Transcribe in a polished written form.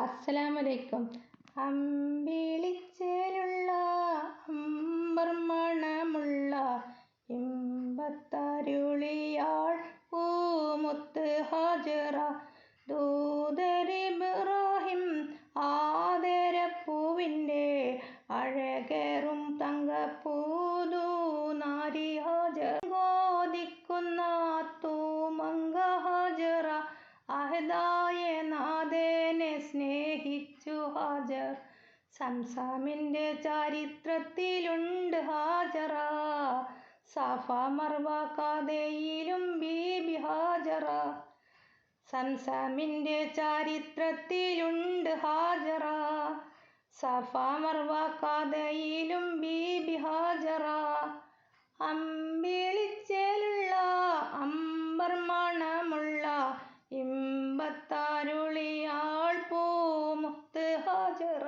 അസ്സലാമലൈക്കും. അമ്പിളിച്ചേലുള്ള അമ്പർമണമുള്ള ഇമ്പത്തരുളിയാൾ പൂമുത്ത് ഹാജറ ദൂതരിബ്രാഹിം ആദരപ്പൂവിൻ്റെ അഴകേറും തങ്കപ്പൂതു നാരി ഹാജർ ഗോദിക്കുന്ന തൂമങ്ക ഹാജറ അഹദായ നാഥനെ സ്നേഹിച്ചു ഹാജർ. സംസമിൻ്റെ ചരിത്രത്തിലുണ്ട് ഹാജറ, സഫ മർവ കഥയിലും ബീബി ഹാജറ. സംസമിൻ്റെ ചരിത്രത്തിലുണ്ട് ഹാജറ, സഫ മർവ കഥയിലും ബീബി ഹാജറ. അമ്പിളിച്ചേലുള്ള അമ്പർമണമുള്ള ഇമ്പത്തരുളിയാൾ പൂമുത്ത് ഹാജറ.